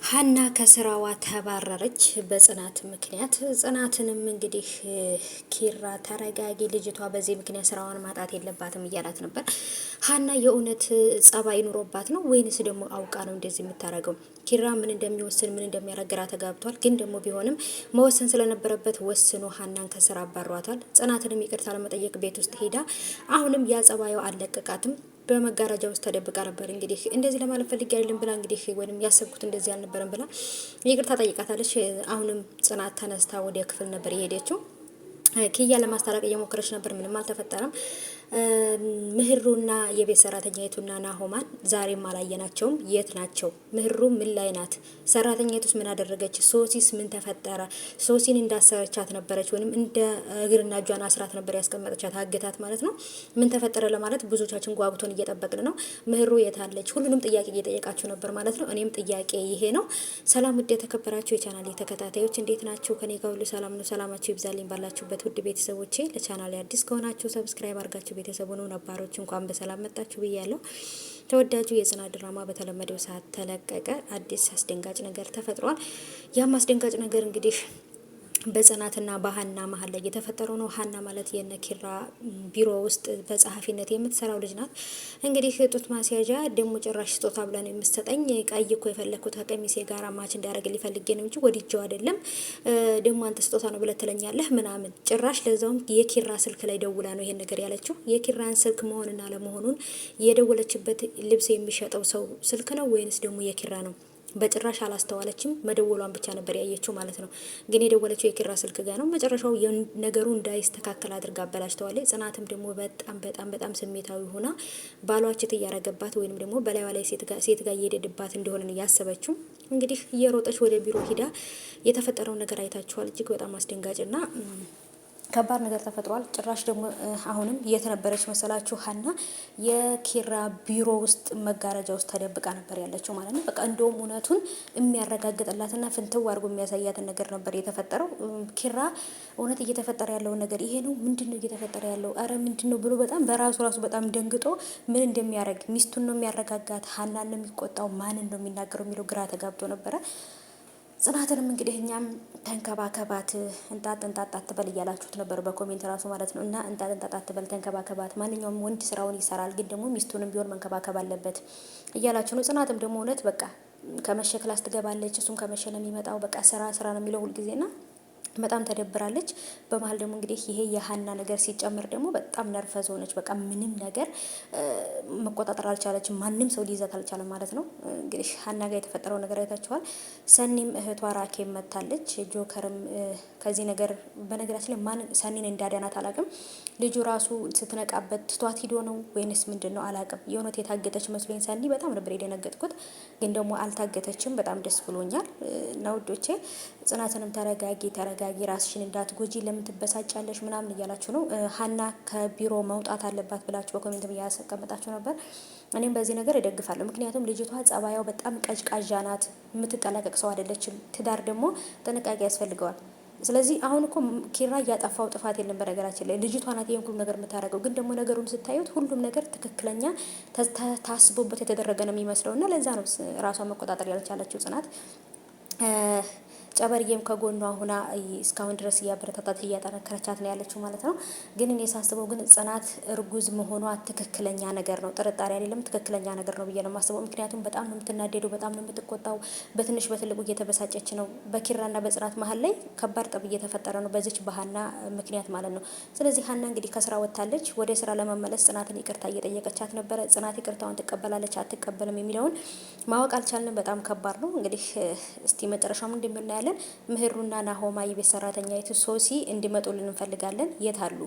ሀና ከስራዋ ተባረረች በጽናት ምክንያት። ጽናትንም እንግዲህ ኪራ ተረጋጊ፣ ልጅቷ በዚህ ምክንያት ስራዋን ማጣት የለባትም እያላት ነበር። ሀና የእውነት ጸባይ ኑሮባት ነው ወይንስ ደግሞ አውቃ ነው እንደዚህ የምታደርገው? ኪራ ምን እንደሚወስን ምን እንደሚያደርግ ግራ ተጋብቷል። ግን ደግሞ ቢሆንም መወሰን ስለነበረበት ወስኖ ሀናን ከስራ አባሯታል። ጽናትንም ይቅርታ ለመጠየቅ ቤት ውስጥ ሄዳ አሁንም ያ ጸባዩ አልለቀቃትም። በመጋረጃ ውስጥ ተደብቃ ነበር። እንግዲህ እንደዚህ ለማለት ፈልጌ አይደለም ብላ እንግዲህ ወይንም ያሰብኩት እንደዚህ አልነበረም ብላ ይቅርታ ጠይቃታለች። አሁንም ጽናት ተነስታ ወደ ክፍል ነበር የሄደችው። ኪያ ለማስታረቅ እየሞከረች ነበር። ምንም አልተፈጠረም። ምህሩና የቤት ሰራተኛይቱና ናሆማን ዛሬም አላየናቸውም። የት ናቸው? ምህሩ ምን ላይ ናት? ሰራተኛይቱስ ምን አደረገች? ሶሲስ ምን ተፈጠረ? ሶሲን እንዳሰረቻት ነበረች ወይም እንደ እግርና እጇን አስራት ነበር ያስቀመጠቻት፣ አግታት ማለት ነው። ምን ተፈጠረ ለማለት ብዙዎቻችን ጓጉቶን እየጠበቅን ነው። ምህሩ የት አለች? ሁሉንም ጥያቄ እየጠየቃችሁ ነበር ማለት ነው። እኔም ጥያቄ ይሄ ነው። ሰላም ውድ የተከበራችሁ የቻናሌ ተከታታዮች እንዴት ናችሁ? ከኔ ጋር ሁሉ ሰላም ነው። ሰላማችሁ ይብዛልኝ ባላችሁበት ውድ ቤተሰቦቼ። ለቻናሌ አዲስ ከሆናችሁ ሰብስክራይብ አድርጋችሁ ቤተሰቡ ነው። ነባሮች እንኳን በሰላም መጣችሁ ብያለሁ። ተወዳጁ የጽናት ድራማ በተለመደው ሰዓት ተለቀቀ። አዲስ አስደንጋጭ ነገር ተፈጥሯል። ያም አስደንጋጭ ነገር እንግዲህ በጽናትና በሀና መሀል ላይ የተፈጠረው ነው። ሀና ማለት የነ ኪራ ቢሮ ውስጥ በጸሐፊነት የምትሰራው ልጅ ናት። እንግዲህ ጡት ማስያዣ ደግሞ ጭራሽ ስጦታ ብላ ነው የምትሰጠኝ። ቀይ እኮ የፈለግኩት ከቀሚሴ ጋር ማች እንዲያደርግ ሊፈልጌ ነው እንጂ ወዲጀው አይደለም። ደግሞ አንተ ስጦታ ነው ብለህ ትለኛለህ ምናምን። ጭራሽ ለዛውም የኪራ ስልክ ላይ ደውላ ነው ይሄን ነገር ያለችው። የኪራን ስልክ መሆንና ለመሆኑን የደወለችበት ልብስ የሚሸጠው ሰው ስልክ ነው ወይንስ ደግሞ የኪራ ነው? በጭራሽ አላስተዋለችም። መደወሏን ብቻ ነበር ያየችው ማለት ነው። ግን የደወለችው የኪራ ስልክ ጋር ነው። መጨረሻው ነገሩ እንዳይስተካከል አድርጋ አበላሽተዋለች። ጽናትም ደግሞ በጣም ስሜታዊ ሆና ባሏችት እያረገባት ወይንም ደግሞ በላይዋ ላይ ሴት ጋር እየሄደባት እንደሆነ ያሰበችው እንግዲህ እየሮጠች ወደ ቢሮ ሂዳ የተፈጠረው ነገር አይታችኋል። እጅግ በጣም አስደንጋጭና ከባድ ነገር ተፈጥሯል። ጭራሽ ደግሞ አሁንም የት ነበረች መሰላችሁ? ሀና የኪራ ቢሮ ውስጥ መጋረጃ ውስጥ ተደብቃ ነበር ያለችው ማለት ነው። በቃ እንደውም እውነቱን የሚያረጋግጥላትና ፍንትው አድርጎ የሚያሳያትን ነገር ነበር የተፈጠረው። ኪራ እውነት እየተፈጠረ ያለውን ነገር ይሄ ነው፣ ምንድን ነው እየተፈጠረ ያለው? አረ ምንድን ነው ብሎ በጣም በራሱ በጣም ደንግጦ ምን እንደሚያደርግ ሚስቱን ነው የሚያረጋጋት፣ ሀናን ነው የሚቆጣው፣ ማንን ነው የሚናገረው የሚለው ግራ ተጋብቶ ነበረ። ጽናትንም እንግዲህ እኛም ተንከባከባት እንጣጥ አትበል እያላችሁት ነበር በኮሜንት ራሱ ማለት ነው። እና እንጣጥ አትበል ተንከባከባት፣ ማንኛውም ወንድ ስራውን ይሰራል፣ ግን ደግሞ ሚስቱንም ቢሆን መንከባከብ አለበት እያላችሁ ነው። ጽናትም ደግሞ እውነት በቃ ከመሸ ክላስ ትገባለች፣ እሱም ከመሸ ነው የሚመጣው። በቃ ስራ ነው የሚለው ሁልጊዜና በጣም ተደብራለች። በመሀል ደግሞ እንግዲህ ይሄ የሀና ነገር ሲጨምር ደግሞ በጣም ነርቨስ ሆነች። በቃ ምንም ነገር መቆጣጠር አልቻለችም። ማንም ሰው ሊይዛት አልቻለም ማለት ነው። እንግዲህ ሀና ጋር የተፈጠረው ነገር አይታችኋል። ሰኒም እህቷ ራኬም መታለች። ጆከርም ከዚህ ነገር በነገራችን ላይ ማን ሰኒን እንዳዳናት አላውቅም። ልጁ ራሱ ስትነቃበት ትቷት ሂዶ ነው ወይንስ ምንድን ነው አላውቅም። የእውነት የታገተች መስሎኝ ሰኒ በጣም ነበር የደነገጥኩት። ግን ደግሞ አልታገተችም። በጣም ደስ ብሎኛል። እና ውዶቼ ጽናትንም ተረጋጊ ራስሽን እንዳትጎጂ ለምን ትበሳጫለሽ ምናምን እያላችሁ ነው። ሀና ከቢሮ መውጣት አለባት ብላችሁ በኮሜንት እያስቀመጣችሁ ነበር። እኔም በዚህ ነገር እደግፋለሁ። ምክንያቱም ልጅቷ ጸባያው በጣም ቀዥቃዣ ናት። የምትጠላቀቅ ሰው አይደለችም። ትዳር ደግሞ ጥንቃቄ ያስፈልገዋል። ስለዚህ አሁን እኮ ኪራ እያጠፋው ጥፋት የለም። በነገራችን ላይ ልጅቷ ናት ይሄን ሁሉ ነገር የምታደርገው። ግን ደግሞ ነገሩን ስታዩት ሁሉም ነገር ትክክለኛ ታስቦበት የተደረገ ነው የሚመስለው እና ለዛ ነው ራሷን መቆጣጠር ያልቻለችው ጽናት። ጨበርዬም ከጎኗ ሁና እስካሁን ድረስ እያበረታታት እያጠነከረቻት ነው ያለችው ማለት ነው። ግን እኔ ሳስበው ግን ጽናት እርጉዝ መሆኗ ትክክለኛ ነገር ነው፣ ጥርጣሬ አይደለም፣ ትክክለኛ ነገር ነው ብዬ ነው የማስበው። ምክንያቱም በጣም ነው የምትናደደው፣ በጣም ነው የምትቆጣው፣ በትንሽ በትልቁ እየተበሳጨች ነው። በኪራና በጽናት መሀል ላይ ከባድ ጠብ እየተፈጠረ ነው፣ በዚች በሀና ምክንያት ማለት ነው። ስለዚህ ሀና እንግዲህ ከስራ ወጥታለች። ወደ ስራ ለመመለስ ጽናትን ይቅርታ እየጠየቀቻት ነበረ። ጽናት ይቅርታውን ትቀበላለች አትቀበልም የሚለውን ማወቅ አልቻልንም። በጣም ከባድ ነው። እንግዲህ እስቲ መጨረሻም እንደምናያለን። ምህሩና ናሆማ የቤት ሰራተኛይቱ ሶሲ እንዲመጡልን እንፈልጋለን። የት አሉ?